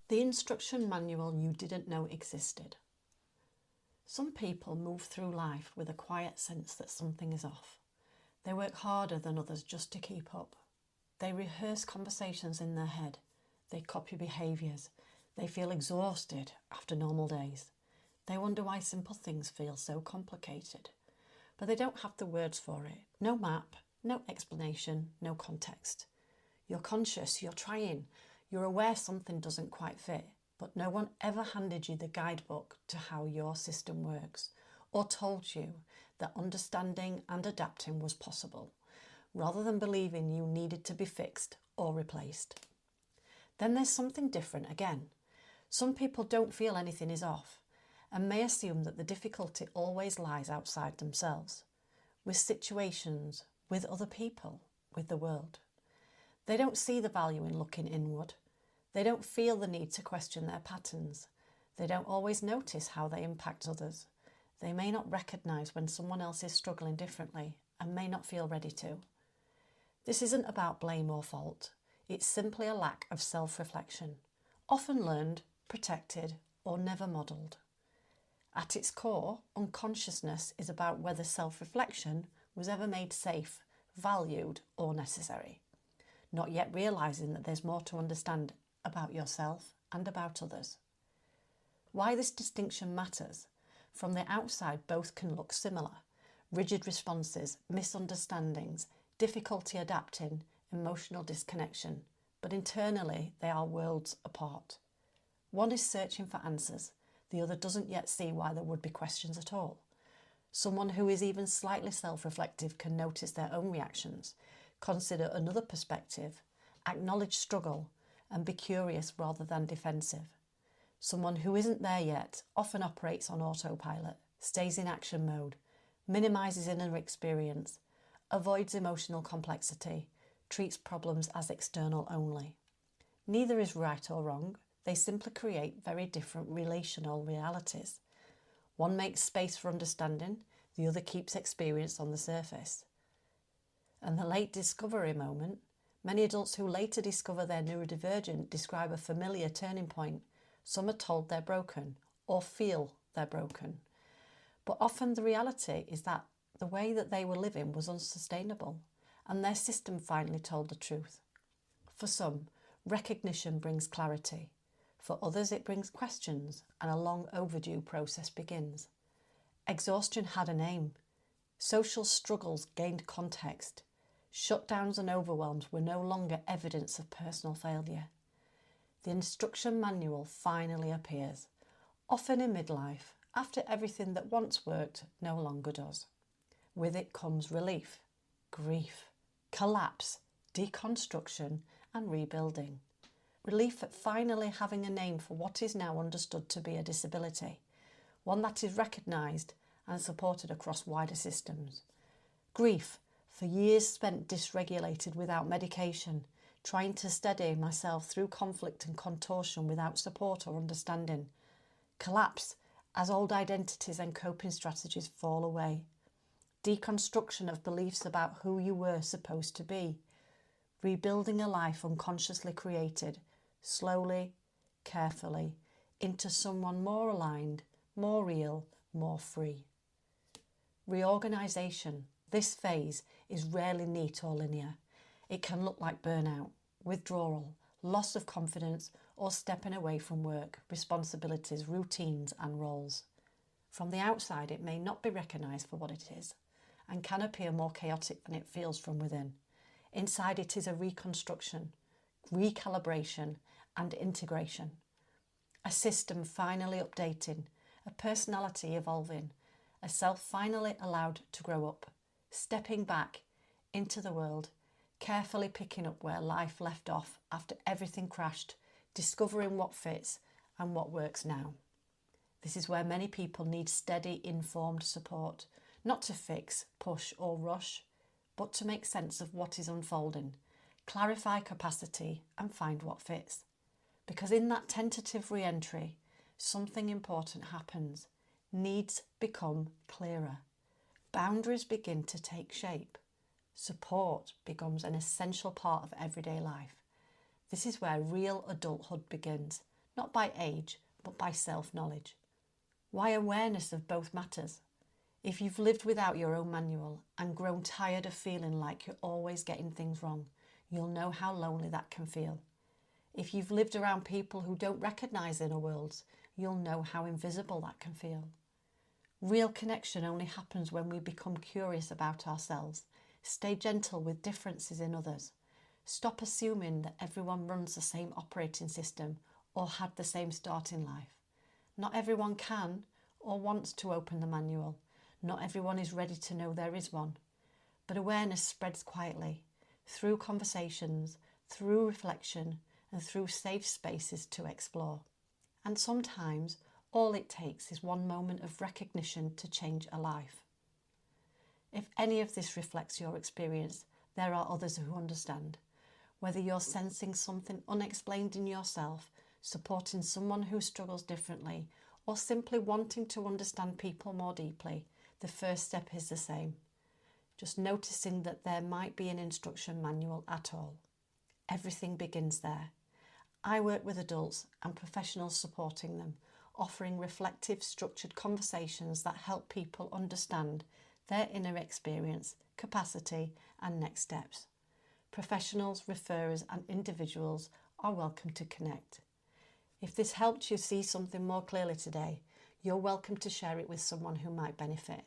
The instruction manual you didn't know existed. Some people move through life with a quiet sense that something is off. They work harder than others just to keep up. They rehearse conversations in their head. They copy behaviours. They feel exhausted after normal days. They wonder why simple things feel so complicated. But they don't have the words for it. No map, no explanation, no context. You're conscious, you're trying, you're aware something doesn't quite fit, but no one ever handed you the guidebook to how your system works, or told you that understanding and adapting was possible, rather than believing you needed to be fixed or replaced. Then there's something different again. Some people don't feel anything is off, and may assume that the difficulty always lies outside themselves, with situations, with other people, with the world. They don't see the value in looking inward. They don't feel the need to question their patterns. They don't always notice how they impact others. They may not recognise when someone else is struggling differently and may not feel ready to. This isn't about blame or fault. It's simply a lack of self-reflection, often learned, protected, or never modelled. At its core, unconsciousness is about whether self-reflection was ever made safe, valued, or necessary, not yet realising that there's more to understand about yourself and about others. Why this distinction matters? From the outside, both can look similar. Rigid responses, misunderstandings, difficulty adapting, emotional disconnection. But internally, they are worlds apart. One is searching for answers. The other doesn't yet see why there would be questions at all. Someone who is even slightly self-reflective can notice their own reactions, consider another perspective, acknowledge struggle, and be curious rather than defensive. Someone who isn't there yet often operates on autopilot, stays in action mode, minimises inner experience, avoids emotional complexity, treats problems as external only. Neither is right or wrong. They simply create very different relational realities. One makes space for understanding, the other keeps experience on the surface. And the late discovery moment, many adults who later discover they're neurodivergent describe a familiar turning point. Some are told they're broken or feel they're broken. But often the reality is that the way that they were living was unsustainable and their system finally told the truth. For some, recognition brings clarity. For others, it brings questions and a long overdue process begins. Exhaustion had a name. Social struggles gained context. Shutdowns and overwhelms were no longer evidence of personal failure. The instruction manual finally appears, often in midlife, after everything that once worked no longer does. With it comes relief, grief, collapse, deconstruction and rebuilding. Relief at finally having a name for what is now understood to be a disability, one that is recognised and supported across wider systems. Grief for years spent dysregulated without medication, trying to steady myself through conflict and contortion without support or understanding. Collapse as old identities and coping strategies fall away. Deconstruction of beliefs about who you were supposed to be. Rebuilding a life unconsciously created, slowly, carefully, into someone more aligned, more real, more free. Reorganisation. This phase is rarely neat or linear. It can look like burnout, withdrawal, loss of confidence, or stepping away from work, responsibilities, routines and roles. From the outside, it may not be recognised for what it is and can appear more chaotic than it feels from within. Inside it is a reconstruction, recalibration and integration. A system finally updating, a personality evolving, a self finally allowed to grow up, stepping back into the world, carefully picking up where life left off after everything crashed, discovering what fits and what works now. This is where many people need steady, informed support, not to fix, push or rush, but to make sense of what is unfolding, clarify capacity and find what fits. Because in that tentative re-entry, something important happens. Needs become clearer. Boundaries begin to take shape. Support becomes an essential part of everyday life. This is where real adulthood begins, not by age, but by self-knowledge. Why awareness of both matters? If you've lived without your own manual and grown tired of feeling like you're always getting things wrong, you'll know how lonely that can feel. If you've lived around people who don't recognise inner worlds, you'll know how invisible that can feel. Real connection only happens when we become curious about ourselves, stay gentle with differences in others, stop assuming that everyone runs the same operating system or had the same start in life. Not everyone can or wants to open the manual. Not everyone is ready to know there is one. But awareness spreads quietly, through conversations, through reflection, and through safe spaces to explore. And sometimes all it takes is one moment of recognition to change a life. If any of this reflects your experience, there are others who understand. Whether you're sensing something unexplained in yourself, supporting someone who struggles differently, or simply wanting to understand people more deeply, the first step is the same. Just noticing that there might be an instruction manual at all. Everything begins there. I work with adults and professionals supporting them, offering reflective, structured conversations that help people understand their inner experience, capacity, and next steps. Professionals, referrers, and individuals are welcome to connect. If this helped you see something more clearly today, you're welcome to share it with someone who might benefit.